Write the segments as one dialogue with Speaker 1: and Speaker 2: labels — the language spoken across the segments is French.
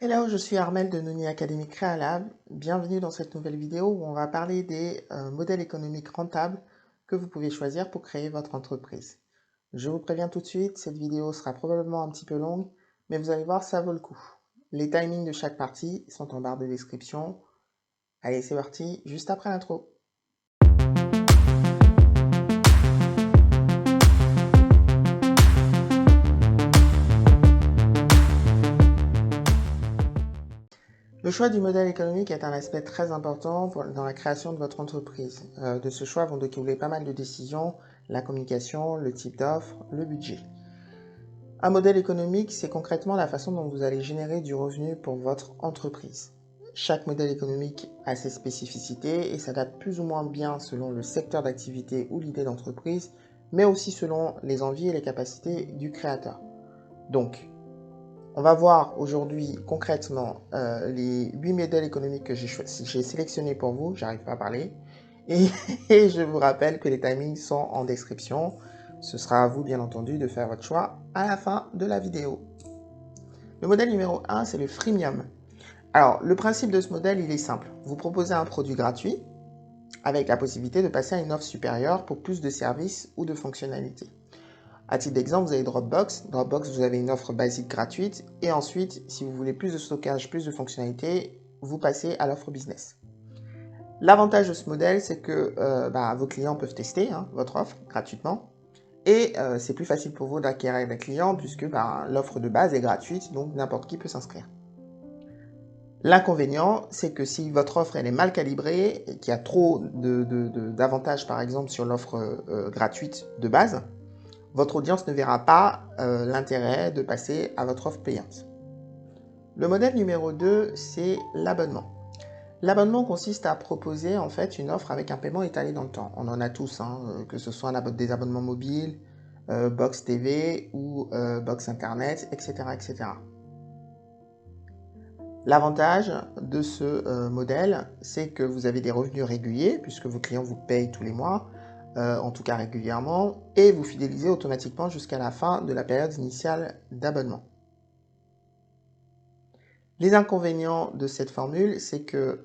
Speaker 1: Hello, je suis Armelle de Noni Academy Créalab. Bienvenue dans cette nouvelle vidéo où on va parler des modèles économiques rentables que vous pouvez choisir pour créer votre entreprise. Je vous préviens tout de suite, cette vidéo sera probablement un petit peu longue, mais vous allez voir, ça vaut le coup. Les timings de chaque partie sont en barre de description. Allez, c'est parti, juste après l'intro. Le choix du modèle économique est un aspect très important dans la création de votre entreprise. De ce choix vont découler pas mal de décisions, la communication, le type d'offre, le budget. Un modèle économique, c'est concrètement la façon dont vous allez générer du revenu pour votre entreprise. Chaque modèle économique a ses spécificités et s'adapte plus ou moins bien selon le secteur d'activité ou l'idée d'entreprise, mais aussi selon les envies et les capacités du créateur. Donc, on va voir aujourd'hui concrètement les 8 modèles économiques que j'ai sélectionnés pour vous. J'arrive pas à parler. Et, et je vous rappelle que les timings sont en description. Ce sera à vous, bien entendu, de faire votre choix à la fin de la vidéo. Le modèle numéro 1, c'est le freemium. Alors, le principe de ce modèle, il est simple. Vous proposez un produit gratuit avec la possibilité de passer à une offre supérieure pour plus de services ou de fonctionnalités. À titre d'exemple, vous avez Dropbox. Dropbox, vous avez une offre basique gratuite. Et ensuite, si vous voulez plus de stockage, plus de fonctionnalités, vous passez à l'offre business. L'avantage de ce modèle, c'est que vos clients peuvent tester votre offre gratuitement. Et c'est plus facile pour vous d'acquérir des clients puisque l'offre de base est gratuite, donc n'importe qui peut s'inscrire. L'inconvénient, c'est que si votre offre elle est mal calibrée et qu'il y a trop d'avantages, par exemple, sur l'offre gratuite de base, votre audience ne verra pas l'intérêt de passer à votre offre payante. Le modèle numéro 2, c'est l'abonnement. L'abonnement consiste à proposer en fait une offre avec un paiement étalé dans le temps. On en a tous, que ce soit des abonnements mobiles, box TV ou box internet, etc., etc. L'avantage de ce modèle, c'est que vous avez des revenus réguliers, puisque vos clients vous payent tous les mois, en tout cas régulièrement, et vous fidélisez automatiquement jusqu'à la fin de la période initiale d'abonnement. Les inconvénients de cette formule, c'est que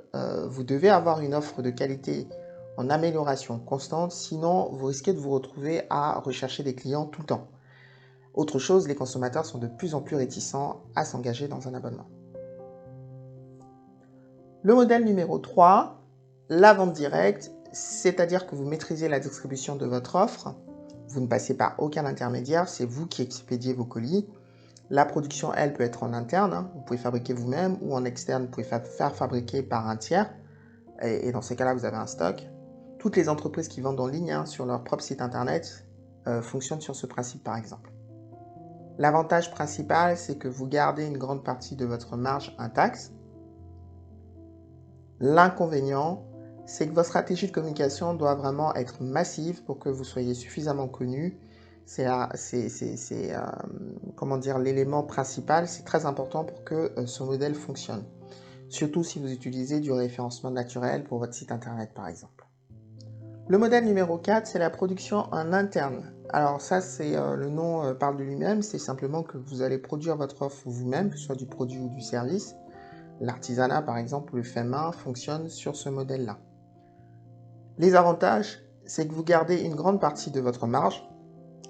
Speaker 1: vous devez avoir une offre de qualité en amélioration constante, sinon vous risquez de vous retrouver à rechercher des clients tout le temps. Autre chose, les consommateurs sont de plus en plus réticents à s'engager dans un abonnement. Le modèle numéro 3, la vente directe, c'est-à-dire que vous maîtrisez la distribution de votre offre, vous ne passez par aucun intermédiaire, c'est vous qui expédiez vos colis. La production, elle, peut être en interne, vous pouvez fabriquer vous-même, ou en externe, vous pouvez faire fabriquer par un tiers, et dans ces cas-là, vous avez un stock. Toutes les entreprises qui vendent en ligne sur leur propre site internet fonctionnent sur ce principe, par exemple. L'avantage principal, c'est que vous gardez une grande partie de votre marge intacte. L'inconvénient, c'est que votre stratégie de communication doit vraiment être massive pour que vous soyez suffisamment connu. C'est l'élément principal, c'est très important pour que ce modèle fonctionne. Surtout si vous utilisez du référencement naturel pour votre site internet par exemple. Le modèle numéro 4, c'est la production en interne. Alors ça, le nom parle de lui-même, c'est simplement que vous allez produire votre offre vous-même, que ce soit du produit ou du service. L'artisanat, par exemple, le fait main, fonctionne sur ce modèle-là. Les avantages, c'est que vous gardez une grande partie de votre marge,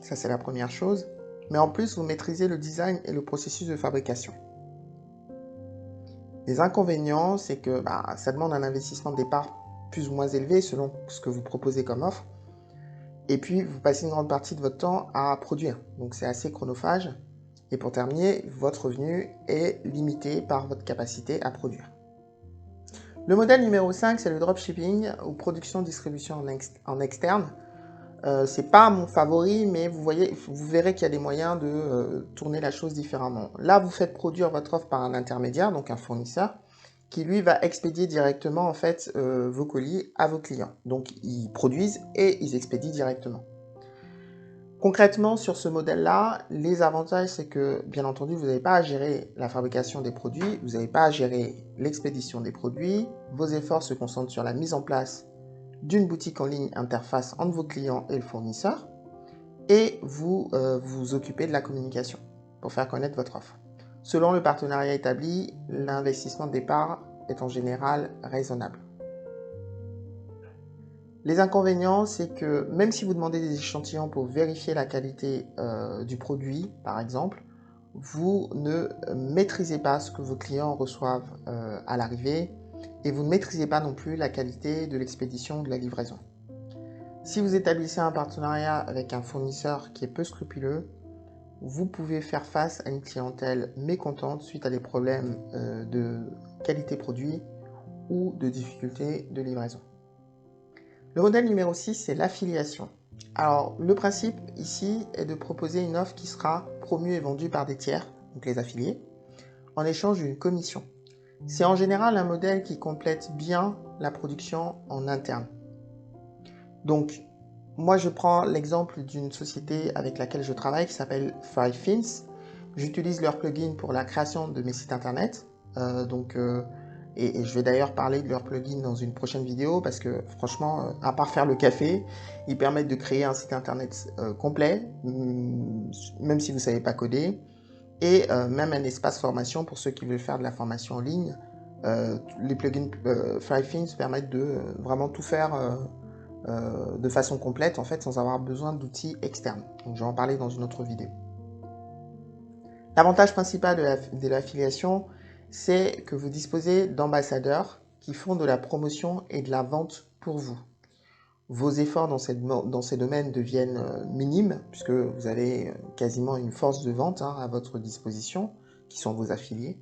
Speaker 1: ça c'est la première chose, mais en plus, vous maîtrisez le design et le processus de fabrication. Les inconvénients, c'est que ça demande un investissement de départ plus ou moins élevé selon ce que vous proposez comme offre, et puis vous passez une grande partie de votre temps à produire, donc c'est assez chronophage. Et pour terminer, votre revenu est limité par votre capacité à produire. Le modèle numéro 5, c'est le dropshipping ou production-distribution en externe. C'est pas mon favori, mais vous verrez qu'il y a des moyens de tourner la chose différemment. Là, vous faites produire votre offre par un intermédiaire, donc un fournisseur, qui lui va expédier directement en fait vos colis à vos clients. Donc ils produisent et ils expédient directement. Concrètement, sur ce modèle-là, les avantages, c'est que, bien entendu, vous n'avez pas à gérer la fabrication des produits, vous n'avez pas à gérer l'expédition des produits, vos efforts se concentrent sur la mise en place d'une boutique en ligne interface entre vos clients et le fournisseur, et vous vous occupez de la communication pour faire connaître votre offre. Selon le partenariat établi, l'investissement de départ est en général raisonnable. Les inconvénients, c'est que même si vous demandez des échantillons pour vérifier la qualité du produit, par exemple, vous ne maîtrisez pas ce que vos clients reçoivent à l'arrivée et vous ne maîtrisez pas non plus la qualité de l'expédition ou de la livraison. Si vous établissez un partenariat avec un fournisseur qui est peu scrupuleux, vous pouvez faire face à une clientèle mécontente suite à des problèmes de qualité produit ou de difficultés de livraison. Le modèle numéro 6, c'est l'affiliation. Alors, le principe ici est de proposer une offre qui sera promue et vendue par des tiers, donc les affiliés, en échange d'une commission. C'est en général un modèle qui complète bien la production en interne. Donc, moi, je prends l'exemple d'une société avec laquelle je travaille qui s'appelle 5Fins. J'utilise leur plugin pour la création de mes sites internet. Et je vais d'ailleurs parler de leur plugin dans une prochaine vidéo parce que franchement, à part faire le café, ils permettent de créer un site internet complet, même si vous ne savez pas coder, et même un espace formation pour ceux qui veulent faire de la formation en ligne. Les plugins 5Fins permettent de vraiment tout faire de façon complète en fait sans avoir besoin d'outils externes. Donc je vais en parler dans une autre vidéo. L'avantage principal de l'affiliation, c'est que vous disposez d'ambassadeurs qui font de la promotion et de la vente pour vous. Vos efforts dans ces domaines deviennent minimes puisque vous avez quasiment une force de vente à votre disposition qui sont vos affiliés.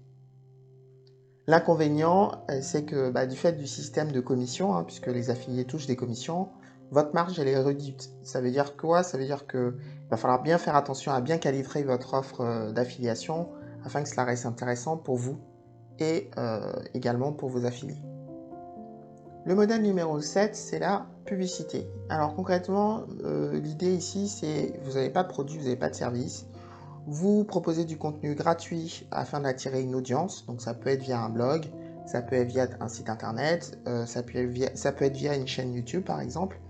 Speaker 1: L'inconvénient, c'est que du fait du système de commission, puisque les affiliés touchent des commissions, votre marge elle est réduite. Ça veut dire quoi? Ça veut dire qu'il va falloir bien faire attention à bien calibrer votre offre d'affiliation afin que cela reste intéressant pour vous et également pour vos affiliés. Le modèle numéro 7, c'est la publicité. Alors concrètement, l'idée ici, c'est vous n'avez pas de produit, vous n'avez pas de service. Vous proposez du contenu gratuit afin d'attirer une audience. Donc ça peut être via un blog, ça peut être via un site internet, ça peut être via une chaîne YouTube par exemple.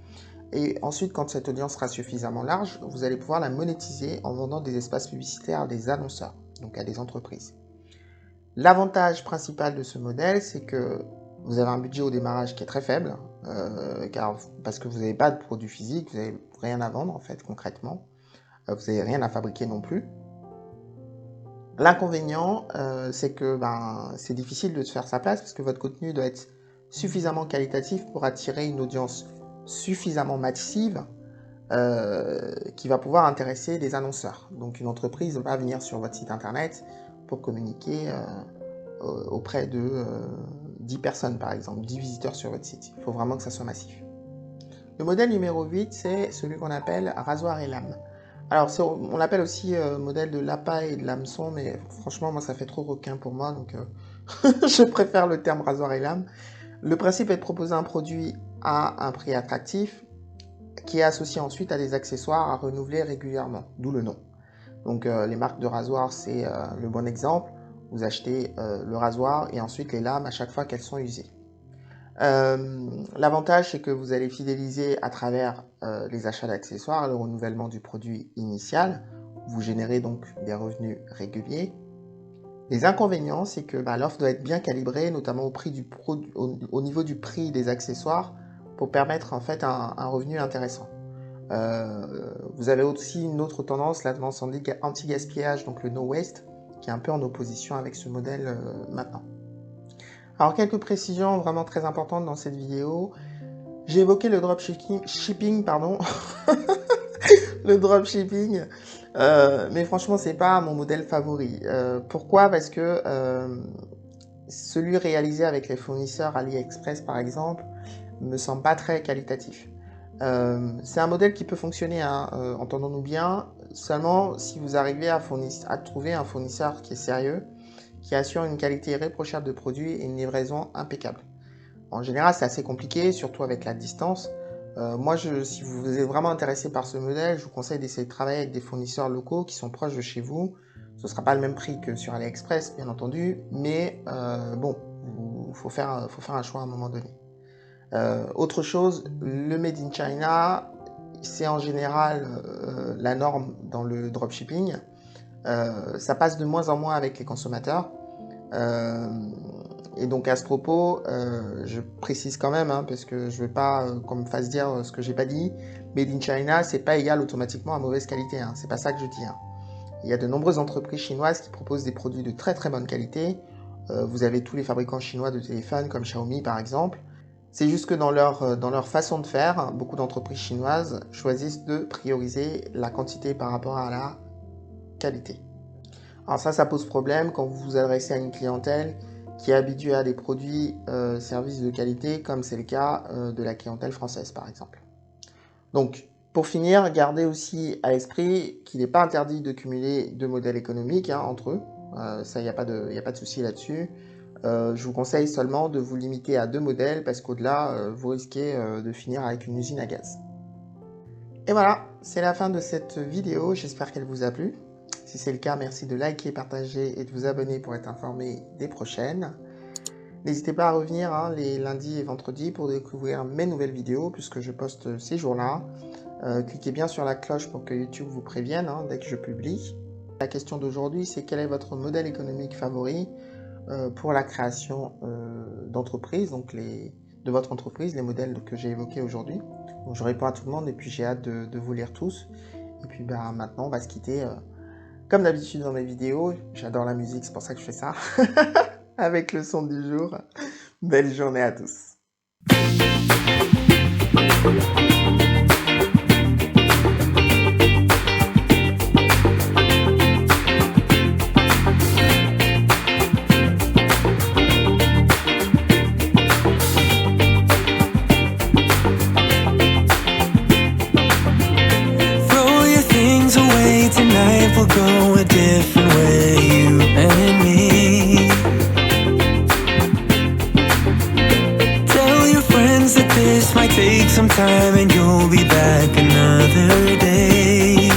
Speaker 1: Et ensuite, quand cette audience sera suffisamment large, vous allez pouvoir la monétiser en vendant des espaces publicitaires à des annonceurs, donc à des entreprises. L'avantage principal de ce modèle, c'est que vous avez un budget au démarrage qui est très faible, parce que vous n'avez pas de produit physique, vous n'avez rien à vendre en fait concrètement, vous n'avez rien à fabriquer non plus. L'inconvénient, c'est que c'est difficile de se faire sa place parce que votre contenu doit être suffisamment qualitatif pour attirer une audience suffisamment massive qui va pouvoir intéresser des annonceurs. Donc une entreprise va venir sur votre site internet pour communiquer auprès de 10 personnes par exemple, 10 visiteurs sur votre site. Il faut vraiment que ça soit massif. Le modèle numéro 8, c'est celui qu'on appelle rasoir et lame. Alors, on l'appelle aussi modèle de l'appât et de l'hameçon, mais franchement, moi, ça fait trop requin pour moi, donc je préfère le terme rasoir et lame. Le principe est de proposer un produit à un prix attractif qui est associé ensuite à des accessoires à renouveler régulièrement, d'où le nom. Donc, les marques de rasoir, c'est le bon exemple. Vous achetez le rasoir et ensuite les lames à chaque fois qu'elles sont usées. L'avantage, c'est que vous allez fidéliser à travers les achats d'accessoires et le renouvellement du produit initial. Vous générez donc des revenus réguliers. Les inconvénients, c'est que l'offre doit être bien calibrée, notamment au niveau du prix des accessoires, pour permettre en fait un revenu intéressant. Vous avez aussi une autre tendance, la tendance anti-gaspillage, donc le no waste, qui est un peu en opposition avec ce modèle maintenant. Alors, quelques précisions vraiment très importantes dans cette vidéo. J'ai évoqué le dropshipping, le dropshipping, mais franchement, c'est pas mon modèle favori. Pourquoi? Parce que celui réalisé avec les fournisseurs AliExpress, par exemple, me semble pas très qualitatif. C'est un modèle qui peut fonctionner, entendons-nous bien, seulement si vous arrivez à trouver un fournisseur qui est sérieux, qui assure une qualité irréprochable de produit et une livraison impeccable. En général, c'est assez compliqué, surtout avec la distance. Si vous êtes vraiment intéressé par ce modèle, je vous conseille d'essayer de travailler avec des fournisseurs locaux qui sont proches de chez vous. Ce ne sera pas le même prix que sur AliExpress, bien entendu, mais il faut faire un choix à un moment donné. Autre chose, le Made in China, c'est en général la norme dans le dropshipping. ça passe de moins en moins avec les consommateurs. Et donc à ce propos, je précise quand même, parce que je veux pas qu'on me fasse dire ce que j'ai pas dit, Made in China, c'est pas égal automatiquement à mauvaise qualité, c'est pas ça que je dis. Il y a de nombreuses entreprises chinoises qui proposent des produits de très très bonne qualité. Vous avez tous les fabricants chinois de téléphones comme Xiaomi par exemple. C'est juste que dans leur façon de faire, beaucoup d'entreprises chinoises choisissent de prioriser la quantité par rapport à la qualité. Alors ça pose problème quand vous vous adressez à une clientèle qui est habituée à des produits, services de qualité, comme c'est le cas de la clientèle française par exemple. Donc, pour finir, gardez aussi à l'esprit qu'il n'est pas interdit de cumuler deux modèles économiques entre eux. Ça, il n'y a pas de souci là-dessus. Je vous conseille seulement de vous limiter à 2 modèles parce qu'au-delà, vous risquez de finir avec une usine à gaz. Et voilà, c'est la fin de cette vidéo. J'espère qu'elle vous a plu. Si c'est le cas, merci de liker, partager et de vous abonner pour être informé des prochaines. N'hésitez pas à revenir les lundis et vendredis pour découvrir mes nouvelles vidéos puisque je poste ces jours-là. Cliquez bien sur la cloche pour que YouTube vous prévienne dès que je publie. La question d'aujourd'hui, c'est quel est votre modèle économique favori pour la création d'entreprise, donc de votre entreprise, les modèles que j'ai évoqués aujourd'hui. Donc je réponds à tout le monde et puis j'ai hâte de vous lire tous. Et puis maintenant, on va se quitter comme d'habitude dans mes vidéos. J'adore la musique, c'est pour ça que je fais ça. Avec le son du jour. Belle journée à tous.
Speaker 2: Tonight we'll go a different way, you and me. Tell your friends that this might take some time and you'll be back another day.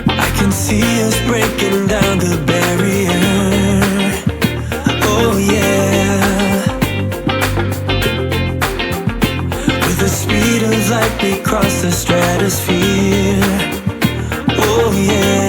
Speaker 2: I can see us breaking down the barrier. Oh yeah. With the speed of light we cross the stratosphere. Oh yeah.